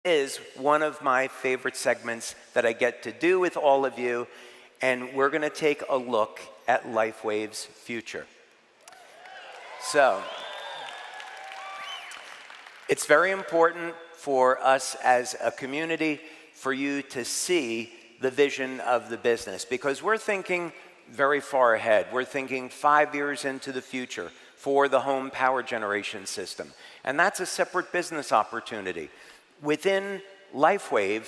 Is one of my favorite segments that I get to do with all of you, and we're going to take a look at LifeWave's future. So, it's very important for us as a community for you to see the vision of the business, because we're thinking very far ahead. We're thinking 5 years into the future for the home power generation system, and that's a separate business opportunity. Within LifeWave,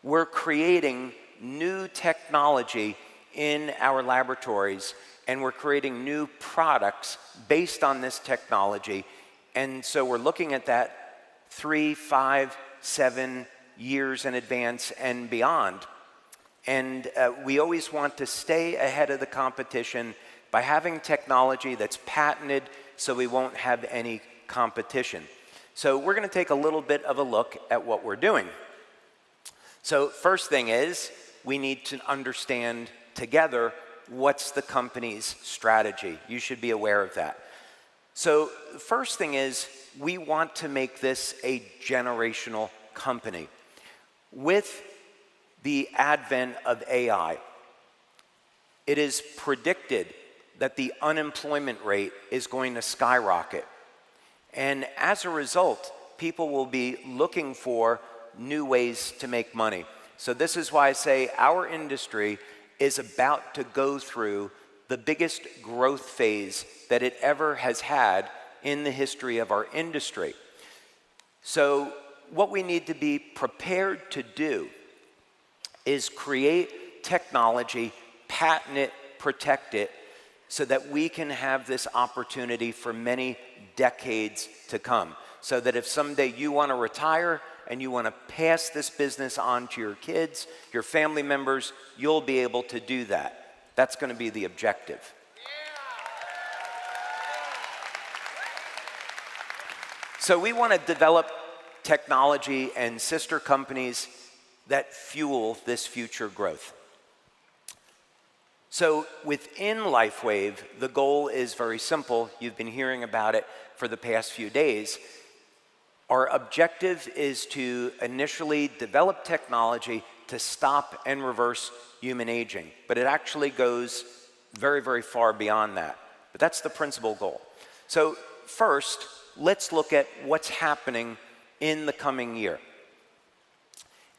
we're creating new technology in our laboratories, and we're creating new products based on this technology. And so we're looking at that 3, 5, 7 years in advance and beyond. And we always want to stay ahead of the competition by having technology that's patented so we won't have any competition. So we're going to take a little bit of a look at what we're doing. So first thing is, we need to understand together what's the company's strategy. You should be aware of that. So the first thing is, we want to make this a generational company. With the advent of AI, it is predicted that the unemployment rate is going to skyrocket. And as a result, people will be looking for new ways to make money. So this is why I say our industry is about to go through the biggest growth phase that it ever has had in the history of our industry. So what we need to be prepared to do is create technology, patent it, protect it, so that we can have this opportunity for many decades to come. So that if someday you want to retire and you want to pass this business on to your kids, your family members, you'll be able to do that. That's going to be the objective. So we want to develop technology and sister companies that fuel this future growth. So within LifeWave, the goal is very simple. You've been hearing about it for the past few days. Our objective is to initially develop technology to stop and reverse human aging. But it actually goes very, very far beyond that. But that's the principal goal. So first, let's look at what's happening in the coming year.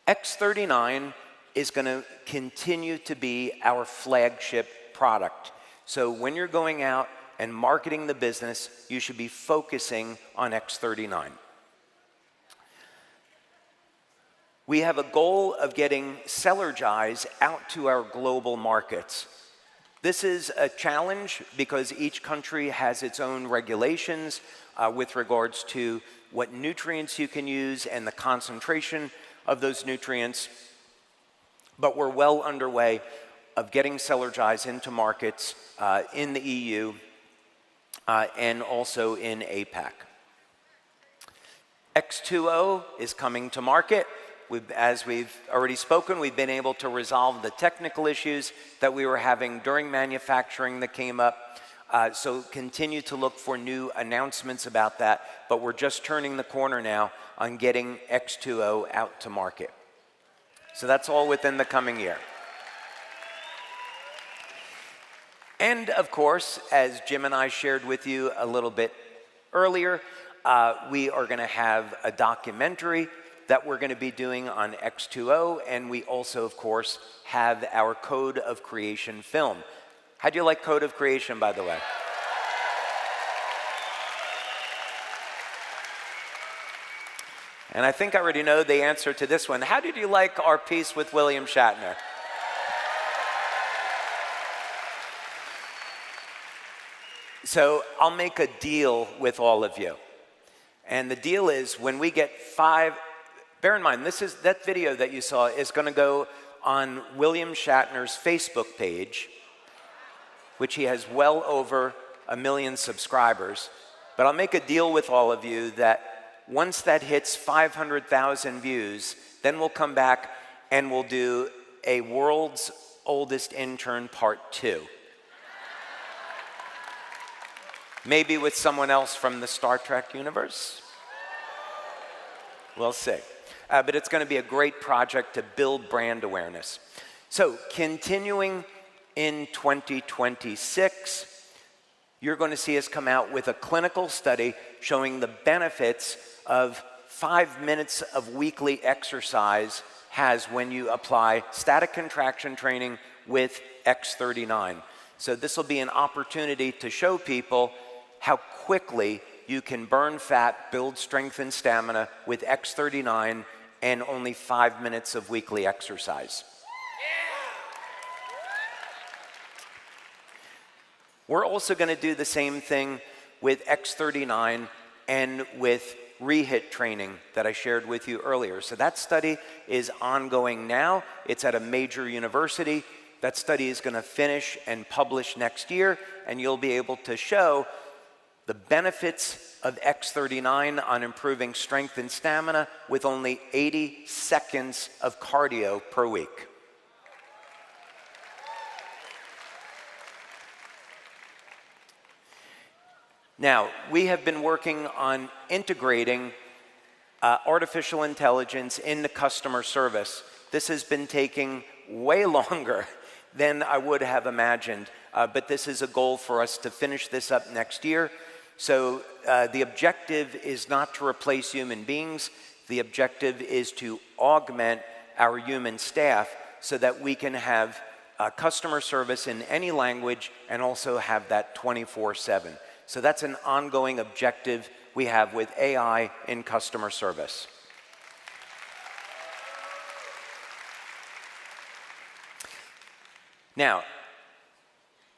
X39 is going to continue to be our flagship product. So when you're going out and marketing the business, you should be focusing on X39. We have a goal of getting Celergize out to our global markets. This is a challenge because each country has its own regulations with regards to what nutrients you can use and the concentration of those nutrients. But we're well underway of getting Celergize into markets in the EU and also in APAC. X2O is coming to market. As we've already spoken, we've been able to resolve the technical issues that we were having during manufacturing that came up. So continue to look for new announcements about that, but we're just turning the corner now on getting X2O out to market. So that's all within the coming year. And of course, as Jim and I shared with you a little bit earlier, we are going to have a documentary that we're going to be doing on X2O, and we also, of course, have our Code of Creation film. How do you like Code of Creation, by the way? And I think I already know the answer to this one. How did you like our piece with William Shatner? So I'll make a deal with all of you. And the deal is when we get 5, bear in mind, that video that you saw is going to go on William Shatner's Facebook page, which he has well over 1 million subscribers. But I'll make a deal with all of you that once that hits 500,000 views, then we'll come back and we'll do a World's Oldest Intern Part 2. Maybe with someone else from the Star Trek universe? We'll see. but it's going to be a great project to build brand awareness. So continuing in 2026, you're going to see us come out with a clinical study showing the benefits of 5 minutes of weekly exercise has when you apply static contraction training with X39. So this will be an opportunity to show people how quickly you can burn fat, build strength and stamina with X39 and only 5 minutes of weekly exercise. We're also going to do the same thing with X39 and with rehit training that I shared with you earlier. So that study is ongoing now. It's at a major university. That study is going to finish and publish next year, and you'll be able to show the benefits of X39 on improving strength and stamina with only 80 seconds of cardio per week. Now, we have been working on integrating artificial intelligence into customer service. This has been taking way longer than I would have imagined, but this is a goal for us to finish this up next year. So the objective is not to replace human beings. The objective is to augment our human staff so that we can have customer service in any language and also have that 24/7. So that's an ongoing objective we have with AI in customer service. Now,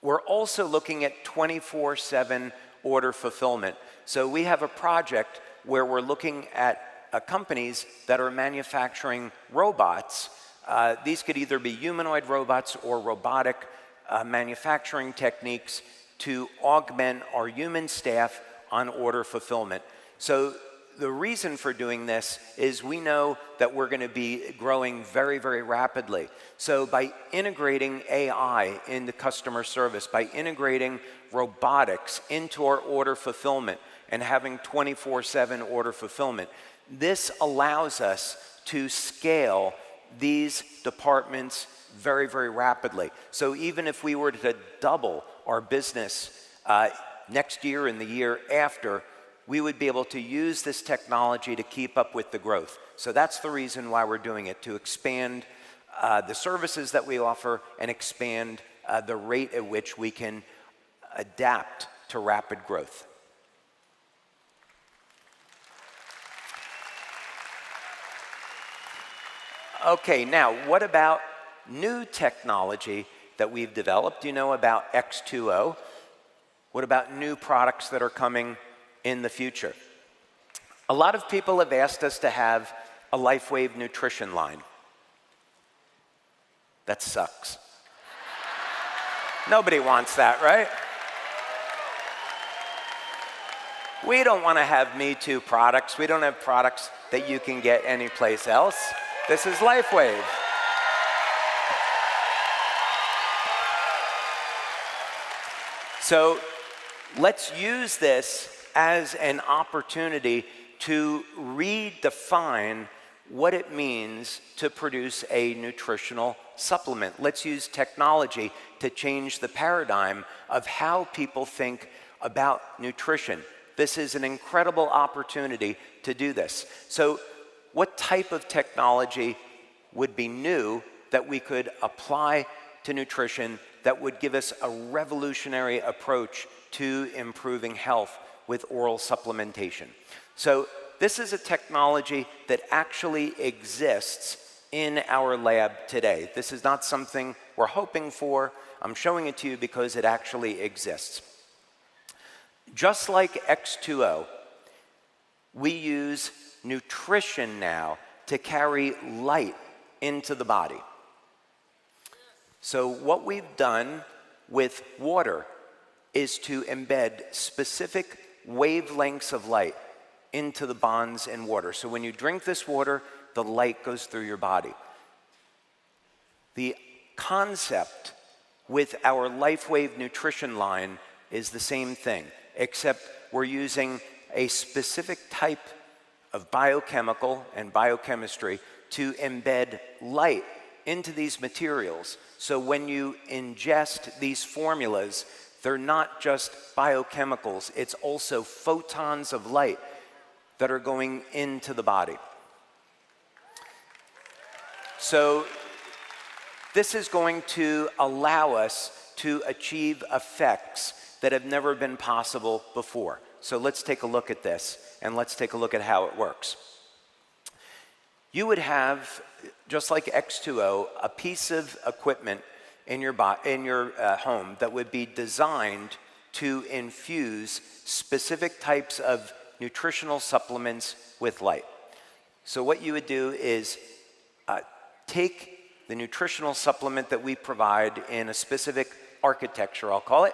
we're also looking at 24/7 order fulfillment. So we have a project where we're looking at companies that are manufacturing robots. These could either be humanoid robots or robotic manufacturing techniques to augment our human staff on order fulfillment. So the reason for doing this is we know that we're going to be growing very, very rapidly. So by integrating AI into customer service, by integrating robotics into our order fulfillment and having 24/7 order fulfillment, this allows us to scale these departments very, very rapidly. So even if we were to double our business next year and the year after, we would be able to use this technology to keep up with the growth. So that's the reason why we're doing it, to expand the services that we offer and expand the rate at which we can adapt to rapid growth. Okay, now what about new technology that we've developed? You know about X2O. What about new products that are coming in the future? A lot of people have asked us to have a LifeWave nutrition line. That sucks. Nobody wants that, right? We don't want to have Me Too products. We don't have products that you can get anyplace else. This is LifeWave. So let's use this as an opportunity to redefine what it means to produce a nutritional supplement. Let's use technology to change the paradigm of how people think about nutrition. This is an incredible opportunity to do this. So what type of technology would be new that we could apply to nutrition that would give us a revolutionary approach to improving health with oral supplementation? So this is a technology that actually exists in our lab today. This is not something we're hoping for. I'm showing it to you because it actually exists. Just like X2O, we use nutrition now to carry light into the body. So what we've done with water is to embed specific wavelengths of light into the bonds in water. So when you drink this water, the light goes through your body. The concept with our LifeWave nutrition line is the same thing, except we're using a specific type of biochemical and biochemistry to embed light into these materials. So when you ingest these formulas, they're not just biochemicals, it's also photons of light that are going into the body. So this is going to allow us to achieve effects that have never been possible before. So let's take a look at this, and let's take a look at how it works. You would have, just like X2O, a piece of equipment in your home that would be designed to infuse specific types of nutritional supplements with light. So what you would do is take the nutritional supplement that we provide in a specific architecture, I'll call it,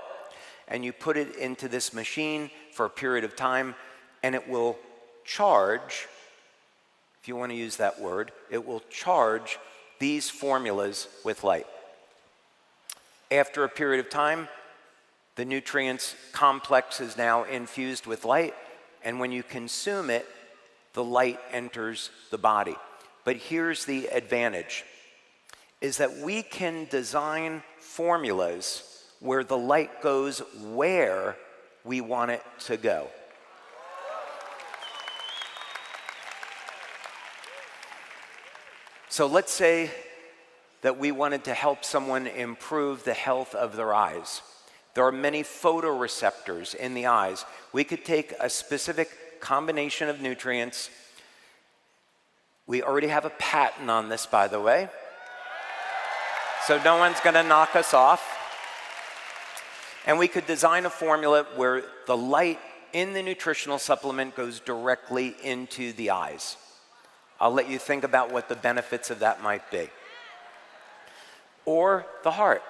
and you put it into this machine for a period of time, and it will charge, if you want to use that word, it will charge these formulas with light. After a period of time, the nutrients complex is now infused with light, and when you consume it, the light enters the body. But here's the advantage, is that we can design formulas where the light goes where we want it to go. So let's say that we wanted to help someone improve the health of their eyes. There are many photoreceptors in the eyes. We could take a specific combination of nutrients. We already have a patent on this, by the way, so no one's going to knock us off. And we could design a formula where the light in the nutritional supplement goes directly into the eyes. I'll let you think about what the benefits of that might be. Or the heart.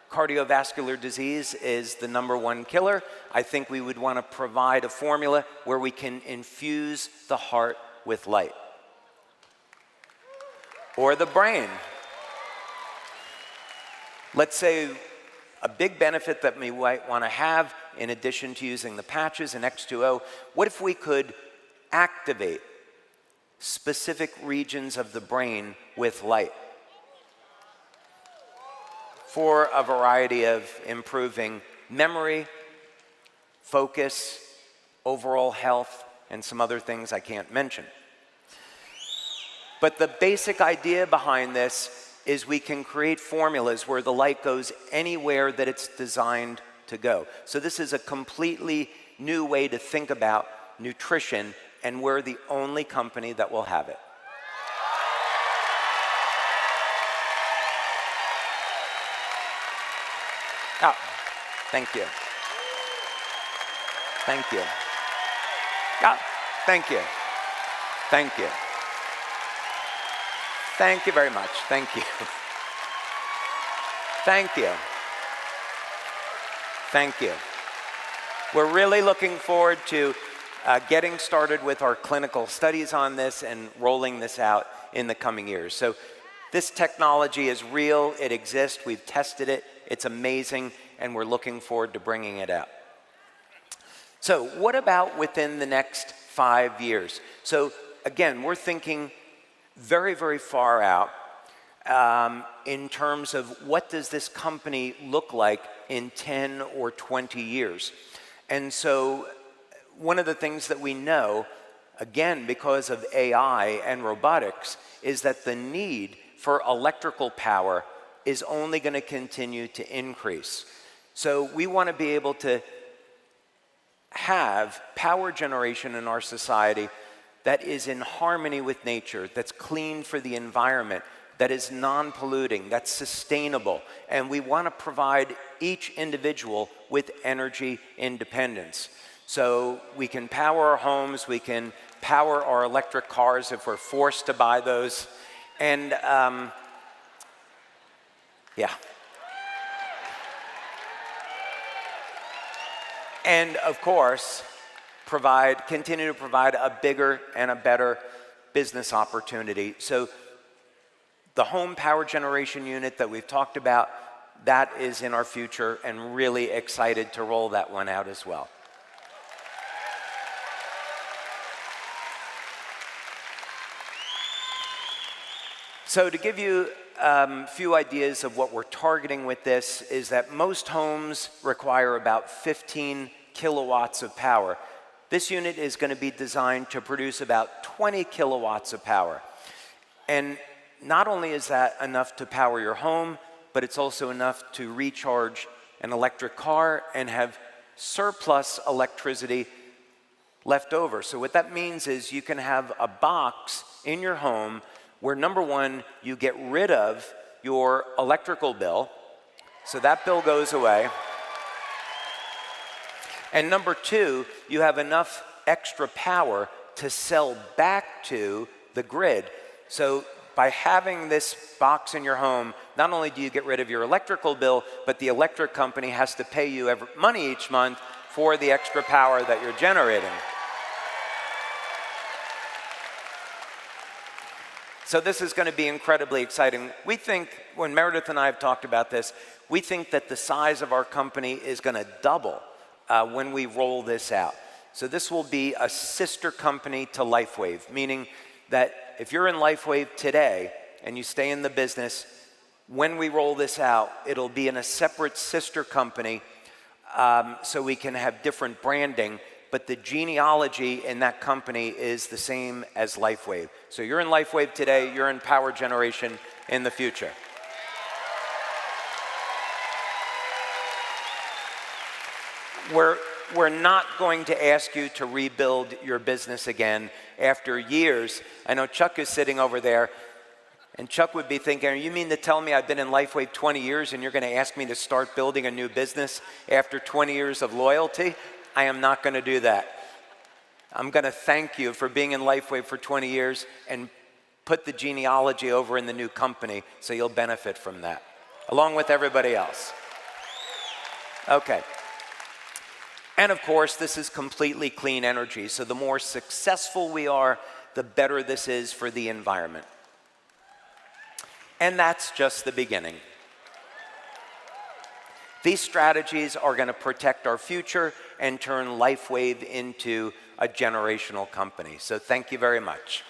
Cardiovascular disease is the #1 killer. I think we would want to provide a formula where we can infuse the heart with light. Or the brain. Let's say a big benefit that we might want to have, in addition to using the patches and X2O, what if we could activate specific regions of the brain with light for a variety of improving memory, focus, overall health, and some other things I can't mention. But the basic idea behind this is we can create formulas where the light goes anywhere that it's designed to go. So this is a completely new way to think about nutrition, and we're the only company that will have it. Oh, thank you. Thank you. Oh, thank you. Thank you. Thank you very much. Thank you. Thank you. Thank you. We're really looking forward to getting started with our clinical studies on this and rolling this out in the coming years. So this technology is real, it exists, we've tested it, it's amazing, and we're looking forward to bringing it out. So what about within the next 5 years? So again, we're thinking very, very far out in terms of what does this company look like in 10 or 20 years. And so one of the things that we know, again, because of AI and robotics, is that the need for electrical power is only going to continue to increase. So we want to be able to have power generation in our society that is in harmony with nature, that's clean for the environment, that is non-polluting, that's sustainable. And we want to provide each individual with energy independence. So we can power our homes, we can power our electric cars if we're forced to buy those. And yeah. And of course, continue to provide a bigger and a better business opportunity. So the home power generation unit that we've talked about, that is in our future, and really excited to roll that one out as well. So to give you a few ideas of what we're targeting with this is that most homes require about 15 kilowatts of power. This unit is going to be designed to produce about 20 kilowatts of power. And not only is that enough to power your home, but it's also enough to recharge an electric car and have surplus electricity left over. So what that means is you can have a box in your home where, number one, you get rid of your electrical bill, so that bill goes away. And number two, you have enough extra power to sell back to the grid. So by having this box in your home, not only do you get rid of your electrical bill, but the electric company has to pay you money each month for the extra power that you're generating. So this is going to be incredibly exciting. We think, when Meredith and I have talked about this, we think that the size of our company is going to double when we roll this out. So this will be a sister company to LifeWave, meaning that if you're in LifeWave today and you stay in the business, when we roll this out, it'll be in a separate sister company, so we can have different branding, but the genealogy in that company is the same as LifeWave. So you're in LifeWave today, you're in power generation in the future. We're not going to ask you to rebuild your business again after years. I know Chuck is sitting over there, and Chuck would be thinking, you mean to tell me I've been in LifeWave 20 years and you're going to ask me to start building a new business after 20 years of loyalty? I am not going to do that. I'm going to thank you for being in LifeWave for 20 years and put the genealogy over in the new company so you'll benefit from that, along with everybody else. Okay. And of course, this is completely clean energy, so the more successful we are, the better this is for the environment. And that's just the beginning. These strategies are going to protect our future and turn LifeWave into a generational company. So thank you very much.